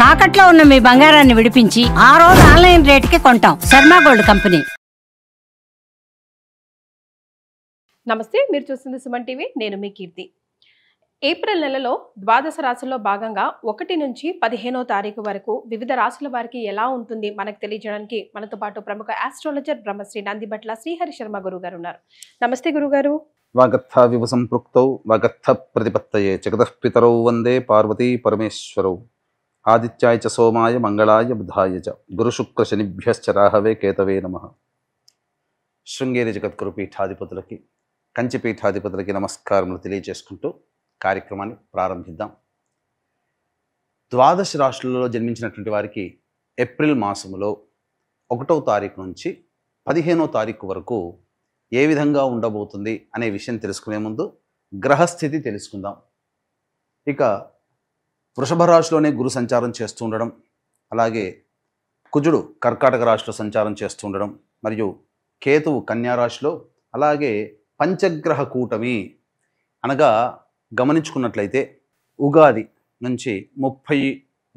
తాకట్లో ఉన్న మీ బంగారాన్ని విడిపించి ఆ రోజు ఆన్లైన్ రేటుకి కొంటాం. Sharma gold company. నమస్తే, మీరు చూస్తుంది సుమన్ టీవీ. నేను మీ కీర్తి. ఏప్రిల్ నెలలో ద్వాదశ రాశుల్లో భాగంగా 1 నుంచి 15వ తారీఖు వరకు వివిధ రాశుల వారికి ఎలా ఉంటుంది మనకు తెలియజేయడానికి మనతో పాటు ప్రముఖ ఆస్ట్రాలజర్ బ్రహ్మశ్రీ నందిబట్ల శ్రీహరి శర్మ గురువు గారు ఉన్నారు. నమస్తే గురుగారు. వాగర్థ వివ సంపృక్తౌ వాగర్థ ప్రతిపత్తయే జగతః పితరౌ వందే పార్వతీ పరమేశ్వరౌ ఆదిత్యాయ చ సోమాయ మంగళాయ బుధాయ చ గురుశుక్ర శనిభ్యశ్చ రాహవే కేతవే నమః. శృంగేరి జగద్గురు పీఠాధిపతులకి కంచి పీఠాధిపతులకి నమస్కారములు తెలియజేసుకుంటూ కార్యక్రమాన్ని ప్రారంభిద్దాం. ద్వాదశ రాశులలో జన్మించినటువంటి వారికి ఏప్రిల్ మాసములో 1వ తారీఖు నుంచి 15వ తారీఖు వరకు ఏ విధంగా ఉండబోతుంది అనే విషయం తెలుసుకునే ముందు గ్రహస్థితి తెలుసుకుందాం. ఇక వృషభ రాశిలోనే గురు సంచారం చేస్తూ ఉండడం, అలాగే కుజుడు కర్కాటక రాశిలో సంచారం చేస్తూ ఉండడం, మరియు కేతువు కన్యా రాశిలో, అలాగే పంచగ్రహ కూటమి అనగా గమనించుకున్నట్లయితే ఉగాది నుంచి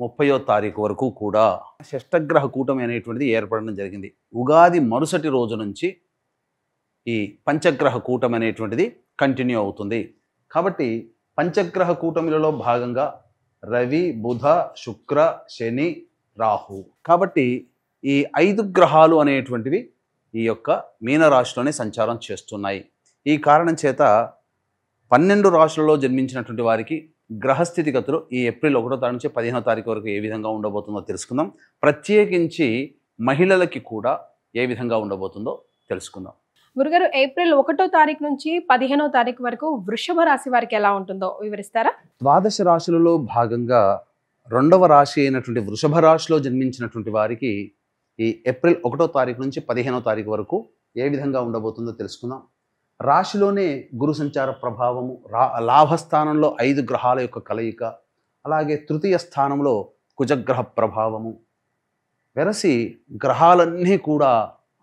30వ తారీఖు వరకు కూడా షష్టగ్రహ కూటమి అనేటువంటిది ఏర్పడడం జరిగింది. ఉగాది మరుసటి రోజు నుంచి ఈ పంచగ్రహ కూటమి అనేటువంటిది కంటిన్యూ అవుతుంది. కాబట్టి పంచగ్రహ కూటమిలలో భాగంగా రవి, బుధ, శుక్ర, శని, రాహు. కాబట్టి ఈ 5 గ్రహాలు అనేటువంటివి ఈ యొక్క మీనరాశిలోనే సంచారం చేస్తున్నాయి. ఈ కారణం చేత 12 రాశులలో జన్మించినటువంటి వారికి గ్రహస్థితిగతులు ఈ ఏప్రిల్ 1వ తారీఖు నుంచి 15వ తారీఖు వరకు ఏ విధంగా ఉండబోతుందో తెలుసుకుందాం. ప్రత్యేకించి మహిళలకి కూడా ఏ విధంగా ఉండబోతుందో తెలుసుకుందాం. గురుగారు, ఏప్రిల్ 1వ తారీఖు నుంచి 15వ తారీఖు వరకు వృషభ రాశి వారికి ఎలా ఉంటుందో వివరిస్తారా? ద్వాదశ రాశులలో భాగంగా 2వ రాశి అయినటువంటి వృషభ రాశిలో జన్మించినటువంటి వారికి ఈ ఏప్రిల్ 1వ తారీఖు నుంచి 15వ తారీఖు వరకు ఏ విధంగా ఉండబోతుందో తెలుసుకుందాం. రాశిలోనే గురు సంచార ప్రభావము, లాభస్థానంలో 5 గ్రహాల యొక్క కలయిక, అలాగే తృతీయ స్థానంలో కుజగ్రహ ప్రభావము వెరసి గ్రహాలన్నీ కూడా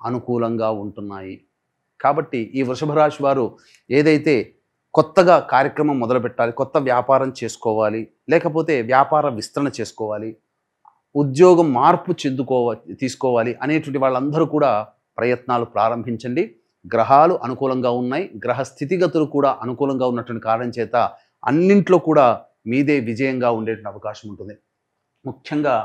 అనుకూలంగా ఉంటున్నాయి. కాబట్టి ఈ వృషభ రాశి వారు ఏదైతే కొత్తగా కార్యక్రమం మొదలుపెట్టాలి, కొత్త వ్యాపారం చేసుకోవాలి, లేకపోతే వ్యాపార విస్తరణ చేసుకోవాలి, ఉద్యోగం మార్పు తీసుకోవాలి అనేటువంటి వాళ్ళందరూ కూడా ప్రయత్నాలు ప్రారంభించండి. గ్రహాలు అనుకూలంగా ఉన్నాయి, గ్రహ స్థితిగతులు కూడా అనుకూలంగా ఉన్నటువంటి కారణం చేత అన్నింట్లో కూడా మీదే విజయంగా ఉండేటువంటి అవకాశం ఉంటుంది. ముఖ్యంగా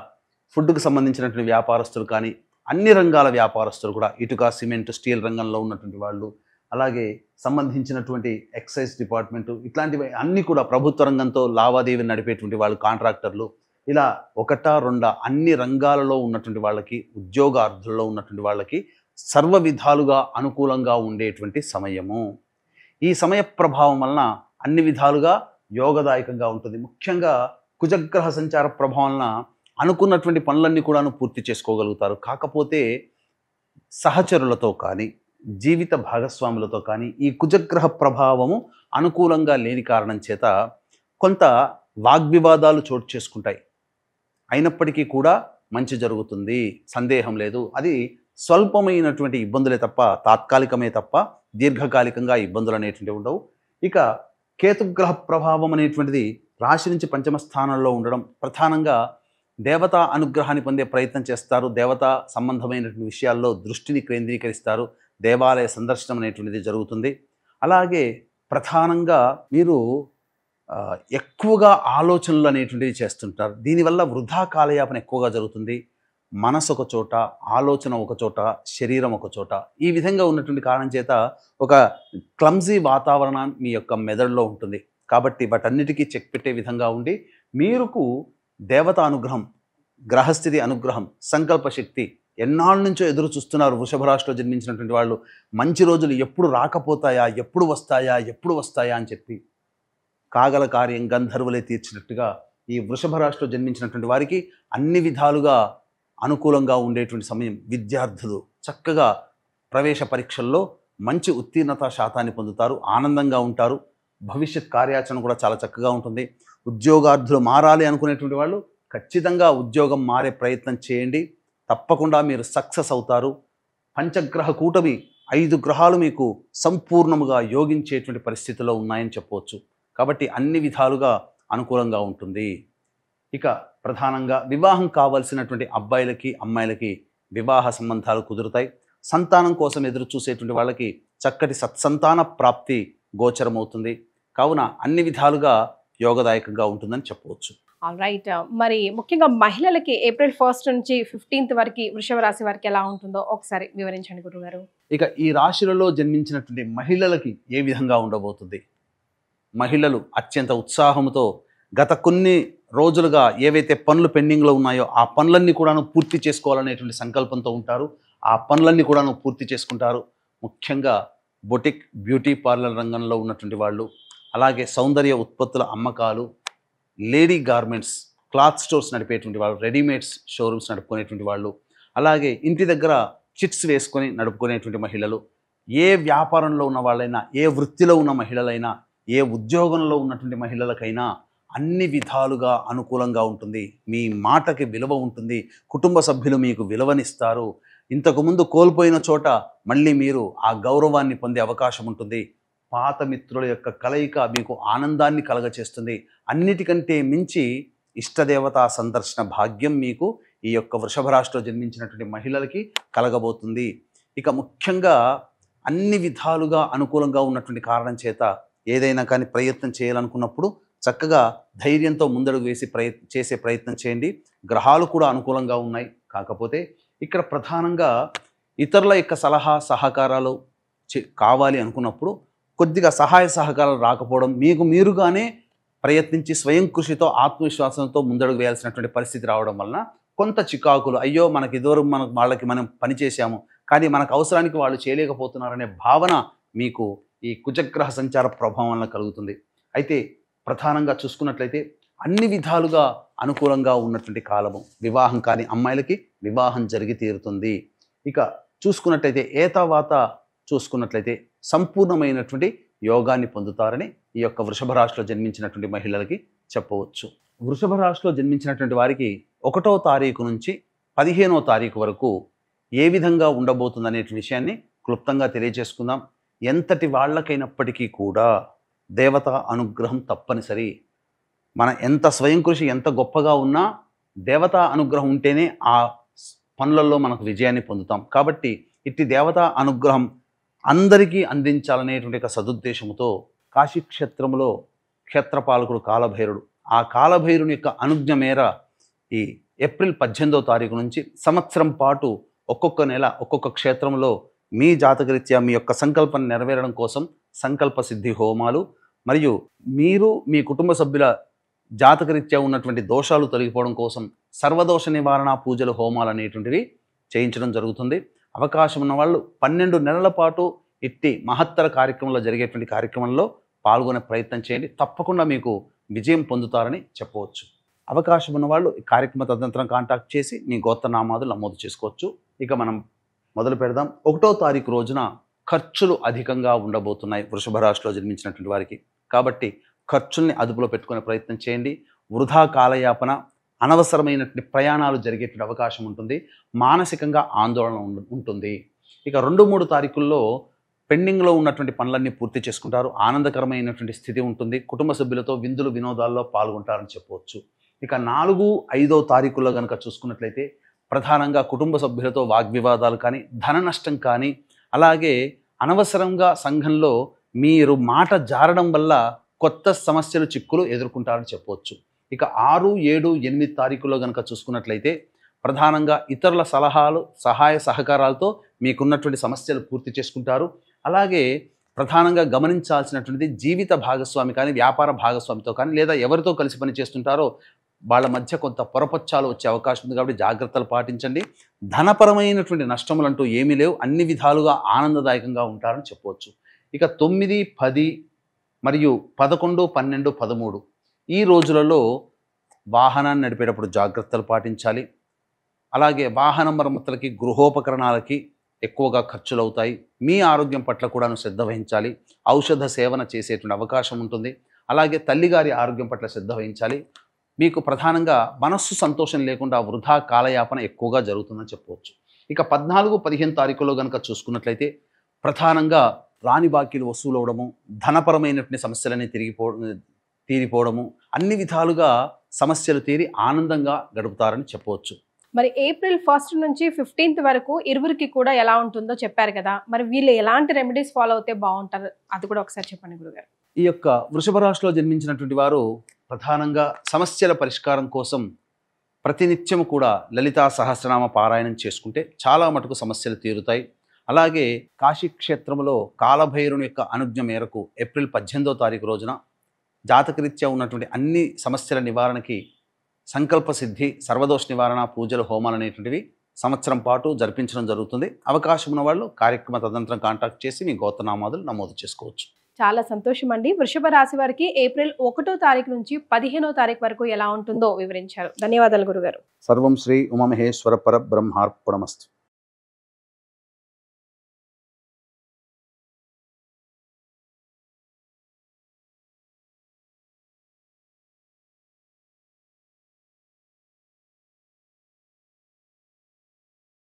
ఫుడ్కు సంబంధించినటువంటి వ్యాపారస్తులు కానీ, అన్ని రంగాల వ్యాపారస్తులు కూడా, ఇటుక, సిమెంట్, స్టీల్ రంగంలో ఉన్నటువంటి వాళ్ళు, అలాగే సంబంధించినటువంటి ఎక్సైజ్ డిపార్ట్మెంటు, ఇట్లాంటివి అన్నీ కూడా ప్రభుత్వ రంగంతో లావాదేవీలు నడిపేటువంటి వాళ్ళు, కాంట్రాక్టర్లు, ఇలా 1, 2 అన్ని రంగాలలో ఉన్నటువంటి వాళ్ళకి, ఉద్యోగార్థుల్లో ఉన్నటువంటి వాళ్ళకి సర్వ విధాలుగా అనుకూలంగా ఉండేటువంటి సమయము. ఈ సమయ ప్రభావం వలన అన్ని విధాలుగా యోగదాయకంగా ఉంటుంది. ముఖ్యంగా కుజగ్రహ సంచార ప్రభావం వలన అనుకున్నటువంటి పనులన్నీ కూడాను పూర్తి చేసుకోగలుగుతారు. కాకపోతే సహచరులతో కానీ, జీవిత భాగస్వాములతో కానీ ఈ కుజగ్రహ ప్రభావము అనుకూలంగా లేని కారణం చేత కొంత వాగ్వివాదాలు చోటు చేసుకుంటాయి. అయినప్పటికీ కూడా మంచి జరుగుతుంది, సందేహం లేదు. అది స్వల్పమైనటువంటి ఇబ్బందులే తప్ప, తాత్కాలికమే తప్ప దీర్ఘకాలికంగా ఇబ్బందులు అనేటువంటివి ఉండవు. ఇక కేతుగ్రహ ప్రభావం అనేటువంటిది రాశి నుంచి 5వ స్థానంలో ఉండడం, ప్రధానంగా దేవతా అనుగ్రహాన్ని పొందే ప్రయత్నం చేస్తారు. దేవతా సంబంధమైనటువంటి విషయాల్లో దృష్టిని కేంద్రీకరిస్తారు. దేవాలయ సందర్శనం అనేటువంటిది జరుగుతుంది. అలాగే ప్రధానంగా మీరు ఎక్కువగా ఆలోచనలు అనేటువంటివి చేస్తుంటారు. దీనివల్ల వృధా కాలయాపన ఎక్కువగా జరుగుతుంది. మనసు ఒక చోట, ఆలోచన ఒక చోట, శరీరం ఒక చోట, ఈ విధంగా ఉన్నటువంటి కారణం చేత ఒక క్లమ్జీ వాతావరణం మీ యొక్క మెదడులో ఉంటుంది. కాబట్టి వాటన్నిటికీ చెక్ పెట్టే విధంగా ఉండి, మీరుకు దేవతా అనుగ్రహం, గ్రహస్థితి అనుగ్రహం, సంకల్ప శక్తి ఎన్నాళ్ళ నుంచో ఎదురు చూస్తున్నారు వృషభ రాశిలో జన్మించినటువంటి వాళ్ళు. మంచి రోజులు ఎప్పుడు రాకపోతాయా, ఎప్పుడు వస్తాయా అని చెప్పి కాగల కార్యం గంధర్వులే తీర్చినట్టుగా ఈ వృషభ రాశిలో జన్మించినటువంటి వారికి అన్ని విధాలుగా అనుకూలంగా ఉండేటువంటి సమయం. విద్యార్థులు చక్కగా ప్రవేశ పరీక్షల్లో మంచి ఉత్తీర్ణత శాతాన్ని పొందుతారు, ఆనందంగా ఉంటారు. భవిష్యత్ కార్యాచరణ కూడా చాలా చక్కగా ఉంటుంది. ఉద్యోగార్థులు మారాలి అనుకునేటువంటి వాళ్ళు ఖచ్చితంగా ఉద్యోగం మారే ప్రయత్నం చేయండి, తప్పకుండా మీరు సక్సెస్ అవుతారు. పంచగ్రహ కూటమి 5 గ్రహాలు మీకు సంపూర్ణముగా యోగించేటువంటి పరిస్థితిలో ఉన్నాయని చెప్పవచ్చు. కాబట్టి అన్ని విధాలుగా అనుకూలంగా ఉంటుంది. ఇక ప్రధానంగా వివాహం కావాల్సినటువంటి అబ్బాయిలకి అమ్మాయిలకి వివాహ సంబంధాలు కుదురుతాయి. సంతానం కోసం ఎదురు చూసేటువంటి వాళ్ళకి చక్కటి సత్సంతాన ప్రాప్తి గోచరమవుతుంది. కావున అన్ని విధాలుగా యోగదాయకంగా ఉంటుందని చెప్పవచ్చు. రైట్. మరి ముఖ్యంగా మహిళలకి ఏప్రిల్ 1 నుంచి 15 వరకు వృషభ రాశి వారికి ఎలా ఉంటుందో ఒకసారి వివరించండి గురుగారు. ఇక ఈ రాశులలో జన్మించినటువంటి మహిళలకి ఏ విధంగా ఉండబోతుంది? మహిళలు అత్యంత ఉత్సాహంతో గత కొన్ని రోజులుగా ఏవైతే పనులు పెండింగ్లో ఉన్నాయో ఆ పనులన్నీ కూడాను పూర్తి చేసుకోవాలనేటువంటి సంకల్పంతో ఉంటారు. ఆ పనులన్నీ కూడాను పూర్తి చేసుకుంటారు. ముఖ్యంగా బొటిక్, బ్యూటీ పార్లర్ రంగంలో ఉన్నటువంటి వాళ్ళు, అలాగే సౌందర్య ఉత్పత్తుల అమ్మకాలు, లేడీ గార్మెంట్స్, క్లాత్ స్టోర్స్ నడిపేటువంటి వాళ్ళు, రెడీమేడ్స్ షోరూమ్స్ నడుపుకునేటువంటి వాళ్ళు, అలాగే ఇంటి దగ్గర చిట్స్ వేసుకొని నడుపుకునేటువంటి మహిళలు, ఏ వ్యాపారంలో ఉన్న వాళ్ళైనా, ఏ వృత్తిలో ఉన్న మహిళలైనా, ఏ ఉద్యోగంలో ఉన్నటువంటి మహిళలకైనా అన్ని విధాలుగా అనుకూలంగా ఉంటుంది. మీ మాటకి విలువ ఉంటుంది. కుటుంబ సభ్యులు మీకు విలువనిస్తారు. ఇంతకుముందు కోల్పోయిన చోట మళ్ళీ మీరు ఆ గౌరవాన్ని పొందే అవకాశం ఉంటుంది. పాత మిత్రుల యొక్క కలయిక మీకు ఆనందాన్ని కలగచేస్తుంది. అన్నిటికంటే మించి ఇష్టదేవతా సందర్శన భాగ్యం మీకు ఈ యొక్క వృషభ రాశిలో జన్మించినటువంటి మహిళలకి కలగబోతుంది. ఇక ముఖ్యంగా అన్ని విధాలుగా అనుకూలంగా ఉన్నటువంటి కారణం చేత ఏదైనా కానీ ప్రయత్నం చేయాలనుకున్నప్పుడు చక్కగా ధైర్యంతో ముందడుగు వేసి చేసే ప్రయత్నం చేయండి. గ్రహాలు కూడా అనుకూలంగా ఉన్నాయి. కాకపోతే ఇక్కడ ప్రధానంగా ఇతరుల యొక్క సలహా సహకారాలు కావాలి అనుకున్నప్పుడు కొద్దిగా సహాయ సహకారాలు రాకపోవడం, మీకు మీరుగానే ప్రయత్నించి స్వయం కృషితో ఆత్మవిశ్వాసంతో ముందడుగు వేయాల్సినటువంటి పరిస్థితి రావడం వలన కొంత చికాకులు, అయ్యో మనకి ఇదివరకు వాళ్ళకి మనం పని చేశాము కానీ మనకు అవసరానికి వాళ్ళు చేయలేకపోతున్నారనే భావన మీకు ఈ కుజగ్రహ సంచార ప్రభావం వలన కలుగుతుంది. అయితే ప్రధానంగా చూసుకున్నట్లయితే అన్ని విధాలుగా అనుకూలంగా ఉన్నటువంటి కాలము. వివాహం కాని అమ్మాయిలకి వివాహం జరిగి తీరుతుంది. ఇక చూసుకున్నట్లయితే ఏతావాత చూసుకున్నట్లయితే సంపూర్ణమైనటువంటి యోగాన్ని పొందుతారని ఈ యొక్క వృషభ రాశిలో జన్మించినటువంటి మహిళలకి చెప్పవచ్చు. వృషభ రాశిలో జన్మించినటువంటి వారికి 1వ తారీఖు నుంచి 15వ తారీఖు వరకు ఏ విధంగా ఉండబోతుందనే విషయాన్ని క్లుప్తంగా తెలియజేసుకుందాం. ఎంతటి వాళ్ళకైనప్పటికీ కూడా దేవతా అనుగ్రహం తప్పనిసరి. మన ఎంత స్వయం కృషి ఎంత గొప్పగా ఉన్నా దేవతా అనుగ్రహం ఉంటేనే ఆ పనులలో మనకు విజయాన్ని పొందుతాం. కాబట్టి ఇట్టి దేవతా అనుగ్రహం అందరికీ అందించాలనేటువంటి ఒక సదుద్దేశంతో కాశీక్షేత్రంలో క్షేత్రపాలకుడు కాలభైరుడు, ఆ కాలభైరుని యొక్క అనుజ్ఞ మేర ఈ ఏప్రిల్ 18వ తారీఖు నుంచి సంవత్సరం పాటు ఒక్కొక్క నెల ఒక్కొక్క క్షేత్రంలో మీ జాతకరీత్యా మీ యొక్క సంకల్పం నెరవేరడం కోసం సంకల్ప సిద్ధి హోమాలు, మరియు మీరు మీ కుటుంబ సభ్యుల జాతకరీత్యా ఉన్నటువంటి దోషాలు తొలగిపోవడం కోసం సర్వదోష నివారణ పూజలు హోమాలు అనేటువంటివి చేయించడం జరుగుతుంది. అవకాశం ఉన్న వాళ్ళు 12 నెలల పాటు ఇట్టి మహత్తర కార్యక్రమంలో జరిగేటువంటి కార్యక్రమంలో పాల్గొనే ప్రయత్నం చేయండి. తప్పకుండా మీకు విజయం పొందుతారని చెప్పవచ్చు. అవకాశం ఉన్న వాళ్ళు ఈ కార్యక్రమ తదనంతరం కాంటాక్ట్ చేసి మీ గోత్రనామాదులు నమోదు చేసుకోవచ్చు. ఇక మనం మొదలు పెడదాం. 1వ తారీఖు రోజున ఖర్చులు అధికంగా ఉండబోతున్నాయి వృషభ రాశిలో జన్మించినటువంటి వారికి. కాబట్టి ఖర్చుల్ని అదుపులో పెట్టుకునే ప్రయత్నం చేయండి. వృధా కాలయాపన, అనవసరమైనటువంటి ప్రయాణాలు జరిగేటువంటి అవకాశం ఉంటుంది. మానసికంగా ఆందోళన ఉంటుంది. ఇక 2-3 తారీఖుల్లో పెండింగ్లో ఉన్నటువంటి పనులన్నీ పూర్తి చేసుకుంటారు. ఆనందకరమైనటువంటి స్థితి ఉంటుంది. కుటుంబ సభ్యులతో విందులు వినోదాల్లో పాల్గొంటారని చెప్పవచ్చు. ఇక 4-5వ తారీఖుల్లో కనుక చూసుకున్నట్లయితే ప్రధానంగా కుటుంబ సభ్యులతో వాగ్వివాదాలు కానీ, ధన నష్టం కానీ, అలాగే అనవసరంగా సంఘంలో మీరు మాట జారడం వల్ల కొత్త సమస్యలు చిక్కులు ఎదుర్కొంటారని చెప్పవచ్చు. ఇక 6, 7, 8 తారీఖుల్లో కనుక చూసుకున్నట్లయితే ప్రధానంగా ఇతరుల సలహాలు సహాయ సహకారాలతో మీకున్నటువంటి సమస్యలు పూర్తి చేసుకుంటారు. అలాగే ప్రధానంగా గమనించాల్సినటువంటిది జీవిత భాగస్వామి కానీ, వ్యాపార భాగస్వామితో కానీ, లేదా ఎవరితో కలిసి పని చేస్తుంటారో వాళ్ళ మధ్య కొంత పొరపచ్చాలు వచ్చే అవకాశం ఉంది. కాబట్టి జాగ్రత్తలు పాటించండి. ధనపరమైనటువంటి నష్టములు అంటూ ఏమీ లేవు. అన్ని విధాలుగా ఆనందదాయకంగా ఉంటారని చెప్పవచ్చు. ఇక 9, 10 మరియు 11, 12, 13 ఈ రోజులలో వాహనాన్ని నడిపేటప్పుడు జాగ్రత్తలు పాటించాలి. అలాగే వాహన మరమ్మతులకి, గృహోపకరణాలకి ఎక్కువగా ఖర్చులు అవుతాయి. మీ ఆరోగ్యం పట్ల కూడా శ్రద్ధ వహించాలి. ఔషధ సేవన చేసేటువంటి అవకాశం ఉంటుంది. అలాగే తల్లిగారి ఆరోగ్యం పట్ల శ్రద్ధ వహించాలి. మీకు ప్రధానంగా మనస్సు సంతోషం లేకుండా వృధా కాలయాపన ఎక్కువగా జరుగుతుందని చెప్పవచ్చు. ఇక 14, 15 తారీఖుల్లో కనుక చూసుకున్నట్లయితే ప్రధానంగా రాని బాకీలు వసూలు అవడము, ధనపరమైనటువంటి సమస్యలని తీరిపోవడము, అన్ని విధాలుగా సమస్యలు తీరి ఆనందంగా గడుపుతారని చెప్పవచ్చు. మరి ఏప్రిల్ 1 నుంచి 15 వరకు ఇరువురికి కూడా ఎలా ఉంటుందో చెప్పారు కదా, మరి వీళ్ళు ఎలాంటి రెమెడీస్ ఫాలో అవుతే బాగుంటారు అది కూడా ఒకసారి చెప్పండి గురుగారు. ఈ యొక్క వృషభ రాశిలో జన్మించినటువంటి వారు ప్రధానంగా సమస్యల పరిష్కారం కోసం ప్రతినిత్యం కూడా లలితా సహస్రనామ పారాయణం చేసుకుంటే చాలా మటుకు సమస్యలు తీరుతాయి. అలాగే కాశీ క్షేత్రంలో కాలభైరుని యొక్క అనుజ్ఞ మేరకు ఏప్రిల్ 18వ తారీఖు రోజున జాతకరీత్యా ఉన్నటువంటి అన్ని సమస్యల నివారణకి సంకల్ప సిద్ధి, సర్వదోష నివారణ పూజలు, హోమాలు అనేటువంటివి సంవత్సరం పాటు జరిపించడం జరుగుతుంది. అవకాశం ఉన్న వాళ్ళు కార్యక్రమ తదనంతరం కాంటాక్ట్ చేసి మీ గోత్రనామాదులు నమోదు చేసుకోవచ్చు. చాలా సంతోషం అండి. వృషభ రాశి వారికి ఏప్రిల్ 1వ తారీఖు నుంచి 15వ తారీఖు వరకు ఎలా ఉంటుందో వివరించారు. ధన్యవాదాలు గురుగారు. సర్వం శ్రీ ఉమామహేశ్వర పరబ్రహ్మార్పణమస్తు.